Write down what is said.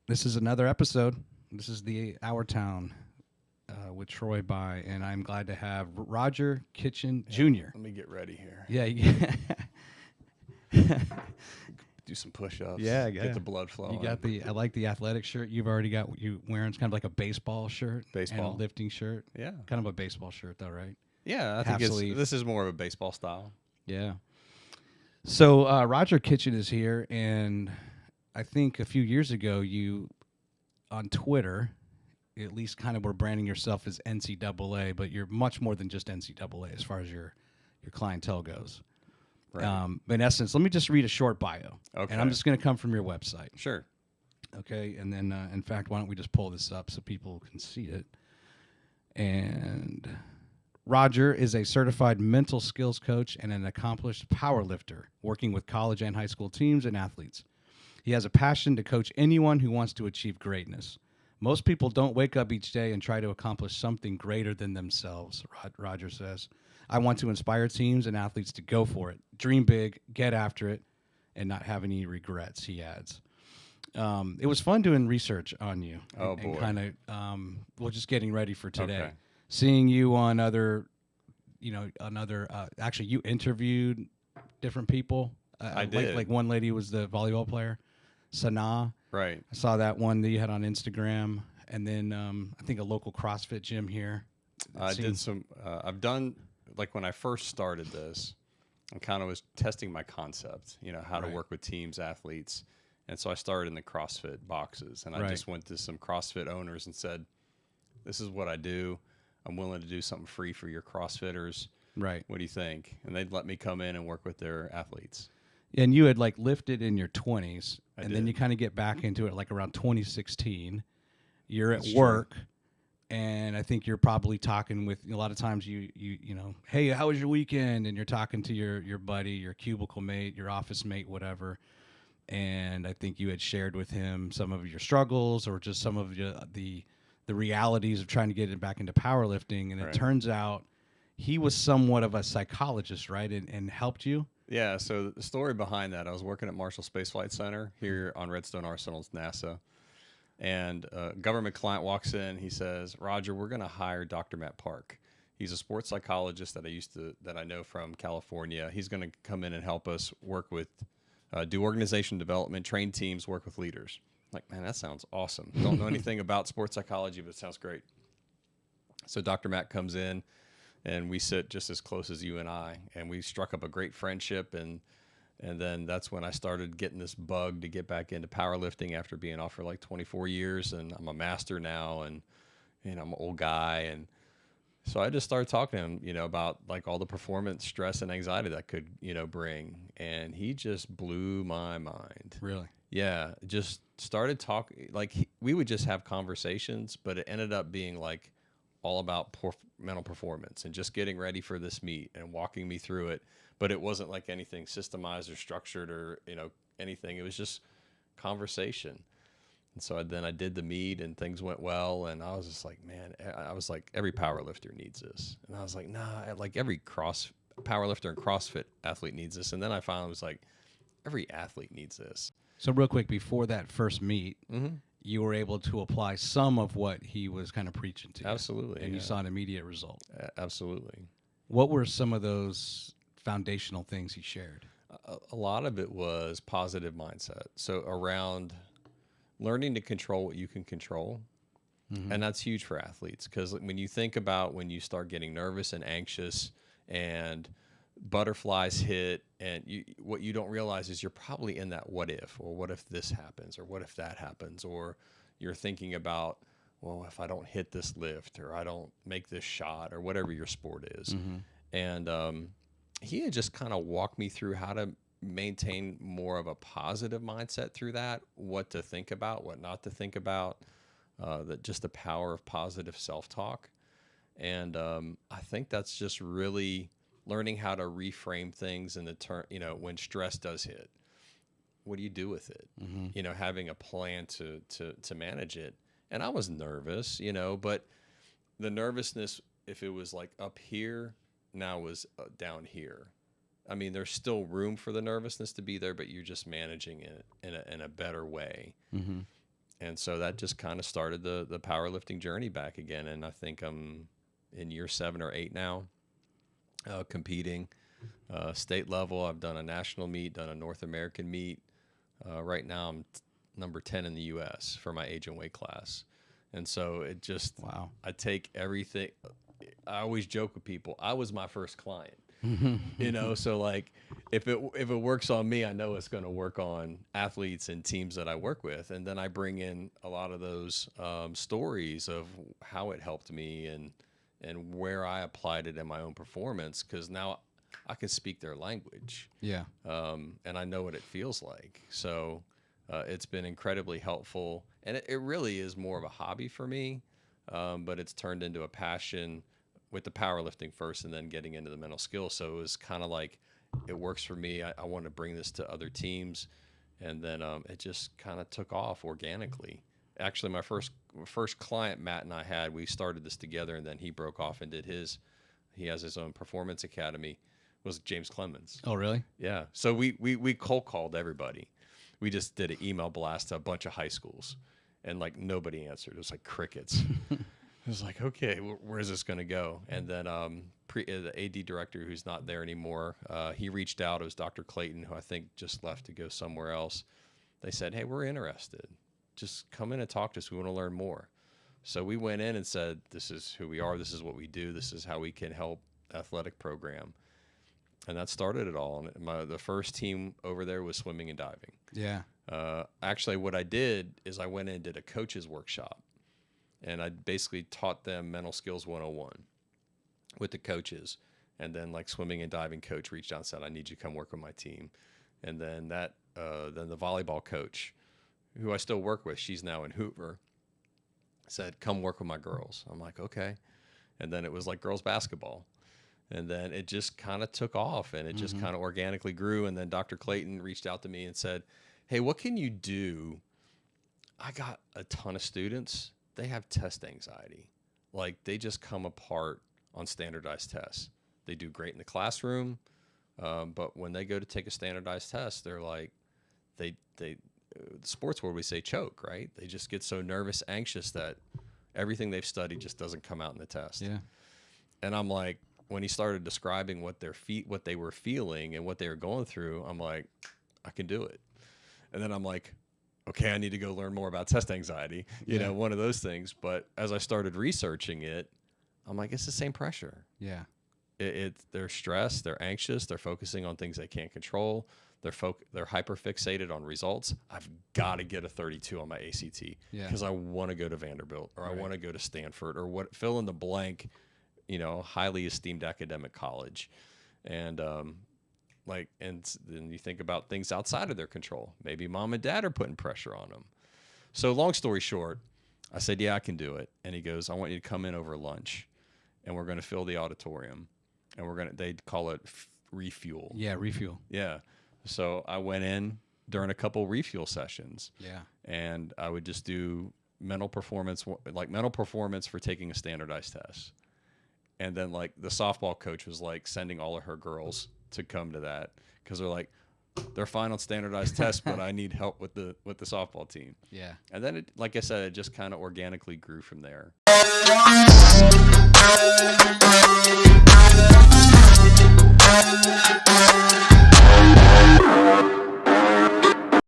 This is another episode. This is the Our Town with Troy By, and I'm glad to have Roger Kitchen Jr. Let me get ready here. Yeah, Do some push-ups. yeah. Get the blood flowing. You got the. I like the athletic shirt you've already got. You wearing it's kind of like a baseball shirt, and Baseball. a lifting shirt. Yeah. Kind of a baseball shirt, though, right? Yeah, I Half think sleeve. this is more of a baseball style. Yeah. So Roger Kitchen is here, and I think a few years ago you on Twitter, at least kind of were branding yourself as NCAA, but you're much more than just NCAA as far as your clientele goes. Right. In essence, let me just read a short bio, Okay. and I'm just going to come from your website, Sure. okay? And then, in fact, why don't we just pull this up so people can see it? And Roger is a certified mental skills coach and an accomplished power lifter, working with college and high school teams and athletes. He has a passion to coach anyone who wants to achieve greatness. Most people don't wake up each day and try to accomplish something greater than themselves, Roger says. I want to inspire teams and athletes to go for it, dream big, get after it, and not have any regrets, he adds. It was fun doing research on you. Oh, and boy. kind of, just getting ready for today. Okay. Seeing you on actually you interviewed different people. I did. Like one lady was the volleyball player, Sanaa. Right. I saw that one that you had on Instagram. And then I think a local CrossFit gym here. I did some. I've done like when I first started this, I kind of was testing my concept. How to Right. work with teams, athletes, and so I started in the CrossFit boxes, and I Right. just went to some CrossFit owners and said, "This is what I do. I'm willing to do something free for your CrossFitters. Right. What do you think?" And they'd let me come in and work with their athletes. And you had like lifted in your 20s, I and then did. you kind of get back into it like around 2016. You're at That's true. work, and I think you're probably talking with a lot of times hey, how was your weekend? And you're talking to your buddy, your cubicle mate, your office mate, whatever. And I think you had shared with him some of your struggles or just some of the realities of trying to get it back into powerlifting. And it Right. turns out he was somewhat of a psychologist, right? And helped you. Yeah, so the story behind that, I was working at Marshall Space Flight Center here on Redstone Arsenal's NASA, and a government client walks in. He says, "Roger, we're going to hire Dr. Matt Park. He's a sports psychologist that I know from California. He's going to come in and help us work with, do organization development, train teams, work with leaders." I'm like, man, that sounds awesome. Don't know anything about sports psychology, but it sounds great. So Dr. Matt comes in, and we sit just as close as you and I, and we struck up a great friendship, and then that's when I started getting this bug to get back into powerlifting after being off for like 24 years, and I'm a master now, and I'm an old guy, and so I just started talking to him, about like all the performance stress and anxiety that could, bring, and he just blew my mind. Really? Yeah, just started talking like we would just have conversations, but it ended up being like all about mental performance and just getting ready for this meet and walking me through it. But it wasn't like anything systemized or structured or anything. It was just conversation. And so then I did the meet and things went well. And I was just like, man, I was like, every power lifter needs this. And I was like, nah, like every power lifter and CrossFit athlete needs this. And then I finally was like, every athlete needs this. So real quick, before that first meet, Mm-hmm. you were able to apply some of what he was kind of preaching to you. Absolutely. And you yeah. saw an immediate result. Absolutely. What were some of those foundational things he shared? A lot of it was positive mindset. So around learning to control what you can control. Mm-hmm. And that's huge for athletes, because when you think about when you start getting nervous and anxious and butterflies hit, and what you don't realize is you're probably in that what if, or what if this happens, or what if that happens, or you're thinking about, well, if I don't hit this lift, or I don't make this shot, or whatever your sport is. Mm-hmm. And he had just kind of walked me through how to maintain more of a positive mindset through that, what to think about, what not to think about, just the power of positive self-talk. And I think that's just really learning how to reframe things in the turn, when stress does hit, what do you do with it? Mm-hmm. Having a plan to manage it. And I was nervous, but the nervousness, if it was like up here, now was down here. I mean, there's still room for the nervousness to be there, but you're just managing it in a better way. Mm-hmm. And so that just kind of started the powerlifting journey back again. And I think I'm in year 7 or 8 now, competing state level. I've done a national meet, done a North American meet. Right now I'm number 10 in the U.S. for my age and weight class. And so it just, Wow. I take everything. I always joke with people, I was my first client. You know, so like if it works on me, I know it's going to work on athletes and teams that I work with. And then I bring in a lot of those stories of how it helped me and where I applied it in my own performance, because now I can speak their language. Yeah. And I know what it feels like. So it's been incredibly helpful. And it really is more of a hobby for me, but it's turned into a passion with the powerlifting first and then getting into the mental skills. So it was kind of like, it works for me. I want to bring this to other teams. And then it just kind of took off organically. Actually, my first client, Matt and I had, we started this together, and then he broke off and did he has his own performance academy, was James Clemens. Oh, really? Yeah. So we cold called everybody. We just did an email blast to a bunch of high schools, and like nobody answered. It was like crickets. I was like, okay, where's this going to go? And then the AD director, who's not there anymore, he reached out. It was Dr. Clayton, who I think just left to go somewhere else. They said, hey, we're interested. Just come in and talk to us. We want to learn more. So we went in and said, this is who we are. This is what we do. This is how we can help athletic program. And that started it all. And the first team over there was swimming and diving. Yeah. Actually, what I did is I went in and did a coach's workshop. And I basically taught them mental skills 101 with the coaches. And then like swimming and diving coach reached out and said, I need you to come work with my team. And then then the volleyball coach, who I still work with, she's now in Hoover, said, come work with my girls. I'm like, okay. And then it was like girls basketball. And then it just kind of took off, and it just kind of organically grew. And then Dr. Clayton reached out to me and said, hey, what can you do? I got a ton of students. They have test anxiety. Like they just come apart on standardized tests. They do great in the classroom. But when they go to take a standardized test, they're like, the sports world, we say choke, right? They just get so nervous, anxious that everything they've studied just doesn't come out in the test. Yeah. And I'm like, when he started describing what they were feeling and what they were going through, I'm like, I can do it. And then I'm like, okay, I need to go learn more about test anxiety, you know, one of those things. But as I started researching it, I'm like, it's the same pressure. Yeah. They're stressed, they're anxious, they're focusing on things they can't control. They're hyper fixated on results. I've got to get a 32 on my ACT because I want to go to Vanderbilt, or I want to go to Stanford, or fill in the blank, you know, highly esteemed academic college. And and then you think about things outside of their control. Maybe mom and dad are putting pressure on them. So long story short, I said, yeah, I can do it. And he goes, I want you to come in over lunch, and we're going to fill the auditorium, and they call it refuel. Yeah, refuel. Yeah. So I went in during a couple refuel sessions. Yeah. And I would just do mental performance for taking a standardized test. And then like the softball coach was like sending all of her girls to come to that because they're like, they're fine on standardized tests, but I need help with the softball team. Yeah. And then it, like I said, it just kind of organically grew from there.